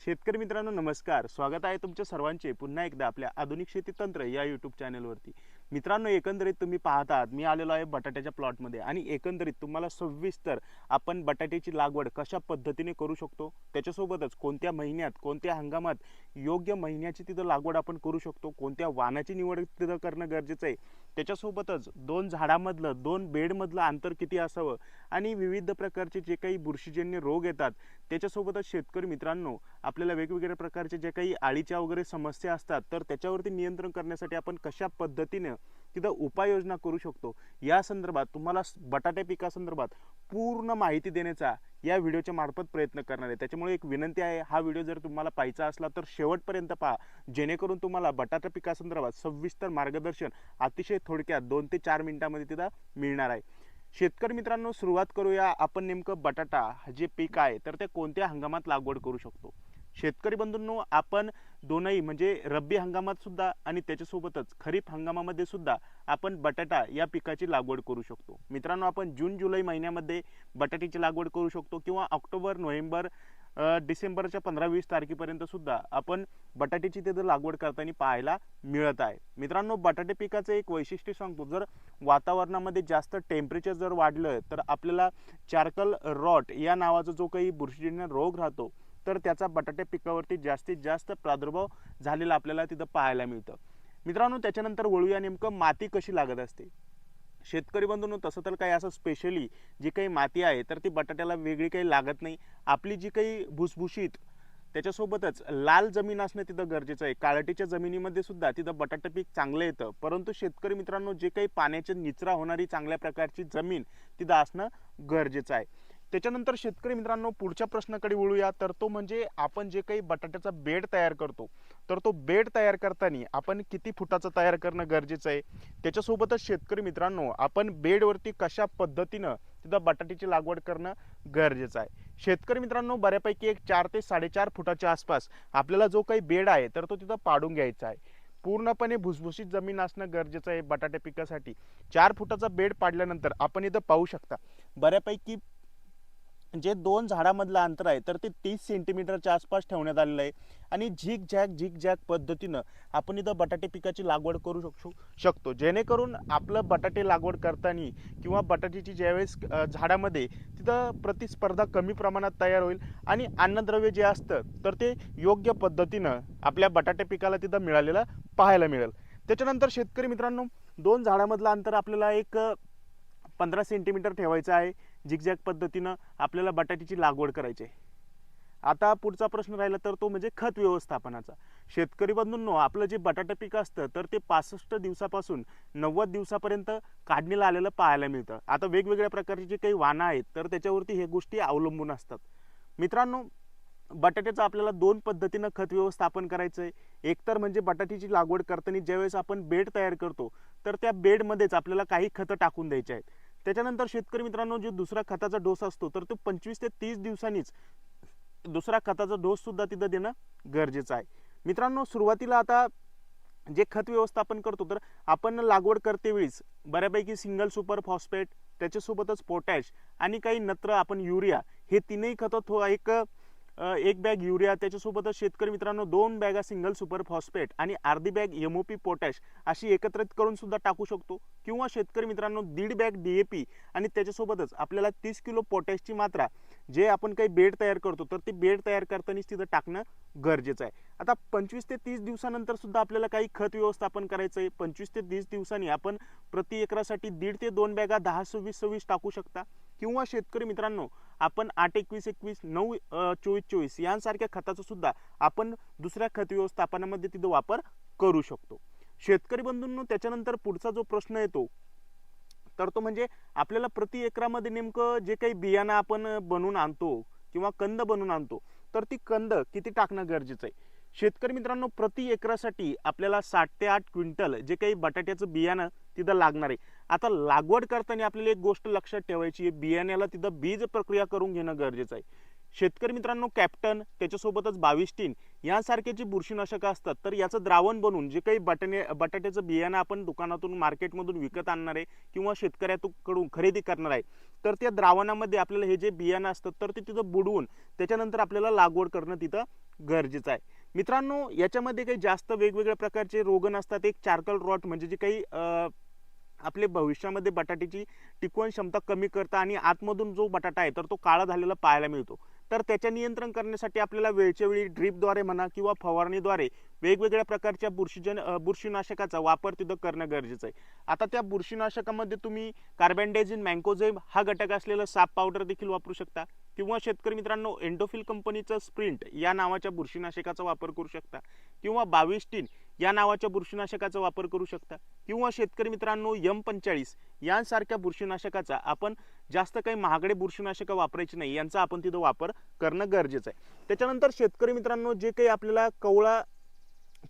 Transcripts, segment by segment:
शेतकरी मित्रांनो नमस्कार. स्वागत आहे तुमच्या सर्वांचे पुन्हा एकदा आपल्या आधुनिक शेती तंत्र या यूट्यूब चॅनलवरती. मित्रांनो, एकंदरीत तुम्ही पाहतात मी आलेलो आहे बटाट्याच्या प्लॉटमध्ये आणि एकंदरीत तुम्हाला सविस्तर आपण बटाट्याची लागवड कशा पद्धतीने करू शकतो, त्याच्यासोबतच कोणत्या महिन्यात कोणत्या हंगामात योग्य महिन्याची तिथं लागवड आपण करू शकतो, कोणत्या वाणाची निवड तिथं करणं गरजेचं आहे, त्याच्यासोबतच दोन झाडामधलं दोन बेडमधलं अंतर किती असावं आणि विविध प्रकारचे जे काही बुरशीजन्य रोग येतात त्याच्यासोबतच शेतकरी मित्रांनो आपल्याला वेगवेगळ्या प्रकारचे जे काही आळीच्या वगैरे समस्या असतात तर त्याच्यावरती नियंत्रण करण्यासाठी आपण कशा पद्धतीने तिथं उपाययोजना करू शकतो या संदर्भात तुम्हाला बटाटे पिकासंदर्भात पूर्ण माहिती देण्याचा या व्हिडिओच्या मार्फत प्रयत्न करणार आहे. त्याच्यामुळे एक विनंती आहे, हा व्हिडिओ जर तुम्हाला पाहायचा असला तर शेवटपर्यंत पहा, जेणेकरून तुम्हाला बटाटा पिकासंदर्भात सविस्तर मार्गदर्शन अतिशय थोडक्यात 2 ते 4 मिनिटांमध्ये तिथं मिळणार आहे. शेतकरी मित्रांनो, सुरुवात करूया. आपण नेमकं बटाटा जे पीक आहे तर ते कोणत्या हंगामात लागवड करू शकतो. शेतकरी बंधूंनो, आपण दोनही म्हणजे रब्बी हंगामात सुद्धा आणि त्याच्यासोबतच खरीप हंगामामध्ये सुद्धा आपण बटाटा या पिकाची लागवड करू शकतो. मित्रांनो, आपण जून जुलै महिन्यामध्ये बटाट्याची लागवड करू शकतो किंवा ऑक्टोबर नोव्हेंबर डिसेंबरच्या 15-20 तारखेपर्यंत सुद्धा आपण बटाट्याची तिथं लागवड करताना पाहायला मिळत आहे. मित्रांनो, बटाटे पिकाचं एक वैशिष्ट्य सांगतो, जर वातावरणामध्ये जास्त टेम्परेचर जर वाढलं तर आपल्याला चार्कल रॉट या नावाचा जो काही बुरशीजन्य रोग राहतो तर त्याचा बटाटे पिकावरती जास्तीत जास्त प्रादुर्भाव झालेला आपल्याला तिथं पाहायला मिळतं. मित्रांनो, त्याच्यानंतर वळूया नेमकं माती कशी लागत असते. शेतकरी बंधूंनो, तसं तर काही असं स्पेशली जी काही माती आहे तर ती बटाट्याला वेगळी काही लागत नाही. आपली जी काही भुसभुशीत त्याच्यासोबतच लाल जमीन असणं तिथं गरजेचं आहे. काळटीच्या जमिनीमध्ये सुद्धा तिथं बटाटे पीक चांगलं येतं, परंतु शेतकरी मित्रांनो जे काही पाण्याची निचरा होणारी चांगल्या प्रकारची जमीन तिथं असणं गरजेचं आहे. त्याच्यानंतर शेतकरी मित्रांनो पुढच्या प्रश्नाकडे वळूया, तर तो म्हणजे आपण जे काही बटाट्याचा बेड तयार करतो तर तो बेड तयार करताना आपण किती फुटाचा तयार करणं गरजेचं आहे. त्याच्यासोबतच शेतकरी मित्रांनो आपण बेडवरती कशा पद्धतीनं तिथं बटाट्याची लागवड करणं गरजेचं आहे. शेतकरी मित्रांनो, बऱ्यापैकी एक 4 ते 4.5 फुटाच्या आसपास आपल्याला जो काही बेड आहे तर तो तिथं पाडून घ्यायचा आहे. पूर्णपणे भुसभुशीत जमीन असणं गरजेचं आहे बटाटे पिकासाठी. 4 फुटाचा बेड पाडल्यानंतर आपण इथं पाहू शकता बऱ्यापैकी जे दोन झाडामधलं अंतर आहे तर ते 30 सेंटीमीटरच्या आसपास ठेवण्यात आलेलं आहे आणि झिग झॅग पद्धतीनं आपण इथं बटाटे पिकाची लागवड करू शकतो, जेणेकरून आपलं बटाटे लागवड करताना किंवा बटाट्याची ज्यावेळेस झाडामध्ये तिथं प्रतिस्पर्धा कमी प्रमाणात तयार होईल आणि अन्नद्रव्य जे असतं तर ते योग्य पद्धतीनं आपल्या बटाटे पिकाला तिथं मिळालेलं पाहायला मिळेल. त्याच्यानंतर शेतकरी मित्रांनो, दोन झाडामधलं अंतर आपल्याला एक 15 सेंटीमीटर ठेवायचं आहे. झिगझॅग पद्धतीनं आपल्याला बटाट्याची लागवड करायची आहे. आता पुढचा प्रश्न राहिला तर तो म्हणजे खत व्यवस्थापनाचा. शेतकरी बंधूंनो, आपलं जे बटाटा पीक असतं तर ते 65 दिवसापासून 90 दिवसापर्यंत काढणीला आलेलं पाहायला मिळतं. आता वेगवेगळ्या प्रकारची जे काही वाणं आहेत तर त्याच्यावरती हे गोष्टी अवलंबून असतात. मित्रांनो, बटाट्याचं आपल्याला दोन पद्धतीनं खत व्यवस्थापन करायचं आहे. एक तर म्हणजे बटाट्याची लागवड करताना ज्यावेळेस आपण बेड तयार करतो तर त्या बेडमध्येच आपल्याला काही खतं टाकून द्यायची आहेत. त्याच्यानंतर शेतकरी मित्रांनो, जो दुसरा खताचा डोस असतो तर तो 25 ते 30 दिवसांनीच दुसरा खताचा डोस सुद्धा तिथं देणं गरजेचं आहे. मित्रांनो, सुरुवातीला आता जे खत व्यवस्थापन करतो तर आपण लागवड करते वेळीस बऱ्यापैकी सिंगल सुपर फॉस्फेट, त्याच्यासोबतच पोटॅश आणि काही नत्र आपण युरिया हे तीनही खतं एक बॅग युरिया, त्याच्यासोबतच शेतकरी मित्रांनो 2 बॅगा सिंगल सुपर फॉस्फेट आणि अर्धी बॅग एमओपी पोटॅश अशी एकत्रित करून सुद्धा टाकू शकतो. किंवा शेतकरी मित्रांनो 1.5 बॅग डीएपी आणि त्याच्यासोबतच आपल्याला 30 किलो पोटॅशची मात्रा जे आपण काही बेड तयार करतो तर ती बेड तयार करतानाच तिथं टाकणं गरजेचं आहे. आता 25 ते 30 दिवसानंतर सुद्धा आपल्याला काही खत व्यवस्थापन करायचं आहे. 25 ते 30 दिवसांनी आपण प्रति एकरासाठी 1.5 ते 2 बॅगा 10-26-26 टाकू शकता. किंवा शेतकरी मित्रांनो आपण 8-21-21, 9-24-24 यांसारख्या खताचा सुद्धा आपण दुसऱ्या खत व्यवस्थापनामध्ये तिथं वापर करू शकतो. शेतकरी बंधूंनो, त्याच्यानंतर पुढचा जो प्रश्न येतो तर तो म्हणजे आपल्याला प्रति एकरामध्ये नेमकं जे काही बियाणं आपण बनवून आणतो किंवा कंद बनवून आणतो तर ती कंद किती टाकणं गरजेचं आहे. शेतकरी मित्रांनो, प्रति एकरासाठी आपल्याला 7 ते 8 क्विंटल जे काही बटाट्याचं बियाणं तिथं लागणार आहे. आता लागवड करताना आपल्याला एक गोष्ट लक्षात ठेवायची आहे, बियाण्याला तिथं बीज प्रक्रिया करून घेणं गरजेचं आहे. शेतकरी मित्रांनो कॅप्टन त्याच्यासोबतच 22 यांसारखे जी बुरशीनाशक असतात तर याचं द्रावण बनवून जे काही बटाट्याचं बियाणं आपण दुकानातून मार्केटमधून विकत आणणार आहे किंवा शेतकऱ्याकडून खरेदी करणार आहे तर त्या द्रावणामध्ये आपल्याला हे जे बियाणं असतं तर ते तिथं बुडवून त्याच्यानंतर आपल्याला लागवड करणं तिथं गरजेचं आहे. मित्रांनो याच्यामध्ये काही जास्त वेगवेगळ्या प्रकारचे रोग नसतात. एक चार्कल रॉट म्हणजे जे काही आपले भविष्यामध्ये बटाट्याची टिकवण क्षमता कमी करता आणि आतमधून जो बटाटा आहे तर तो काळा झालेला पाहायला मिळतो. तर त्याचे नियंत्रण करण्यासाठी आपल्याला वेळच्या वेळी ड्रीपद्वारे म्हणा किंवा फवारणीद्वारे वेगवेगळ्या प्रकारच्या बुरशीनाशकाचा वापर तिथं करणं गरजेचं आहे. आता त्या बुरशीनाशकामध्ये तुम्ही कार्बेंडाझिम मँकोझेब हा घटक असलेलं साप पावडर देखील वापरू शकता किंवा शेतकरी मित्रांनो एंडोफिल कंपनीचं स्प्रिंट या नावाच्या बुरशीनाशकाचा वापर करू शकता किंवा 22 या नावाच्या बुरशीनाशकाचा वापर करू शकता किंवा शेतकरी मित्रांनो M45 यांसारख्या बुरशीनाशकाचा आपण जास्त काही महागडे बुरशीनाशक वापरायचे नाही यांचा आपण तिथं वापर करणं गरजेचं आहे. त्याच्यानंतर शेतकरी मित्रांनो जे काही आपल्याला कवळा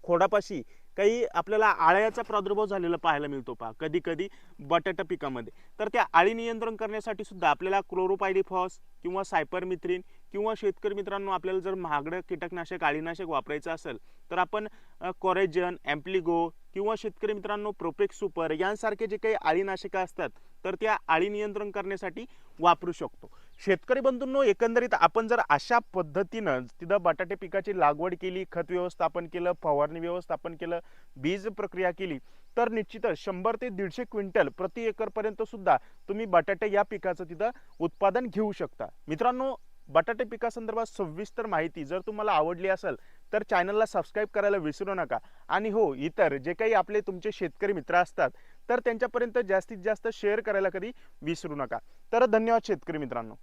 खोडापाशी काही आपल्याला आळ्याचा प्रादुर्भाव झालेला पाहायला मिळतो पहा कधी कधी बटाटा पिकामध्ये तर त्या आळी नियंत्रण करण्यासाठी सुद्धा आपल्याला क्लोरोपायरिफॉस किंवा सायपरमिथ्रिन किंवा शेतकरी मित्रांनो आपल्याला जर महागडं कीटकनाशक आळीनाशक वापरायचं असेल तर आपण कोरेजन ॲम्प्लिगो किंवा शेतकरी मित्रांनो प्रोपेक्स सुपर यांसारखे जे काही आळीनाशकं असतात तर त्या आळी नियंत्रण करण्यासाठी वापरू शकतो. शेतकरी बंधूंनो एकंदरीत आपण जर अशा पद्धतीनं तिथं बटाटे पिकाची लागवड केली, खत व्यवस्थापन केलं, फवारणी व्यवस्थापन केलं, बीज प्रक्रिया केली तर निश्चितच 100 ते 150 क्विंटल प्रति एकर पर्यंत सुद्धा तुम्ही बटाटे या पिकाचं तिथं उत्पादन घेऊ शकता. मित्रांनो बटाटे पिकासंदर्भात सविस्तर माहिती जर तुम्हाला आवडली असेल तर चॅनलला सबस्क्राईब करायला विसरू नका आणि हो इतर जे काही आपले तुमचे शेतकरी मित्र असतात तर त्यांच्यापर्यंत जास्तीत जास्त शेअर करायला कधी विसरू नका. तर धन्यवाद शेतकरी मित्रांनो.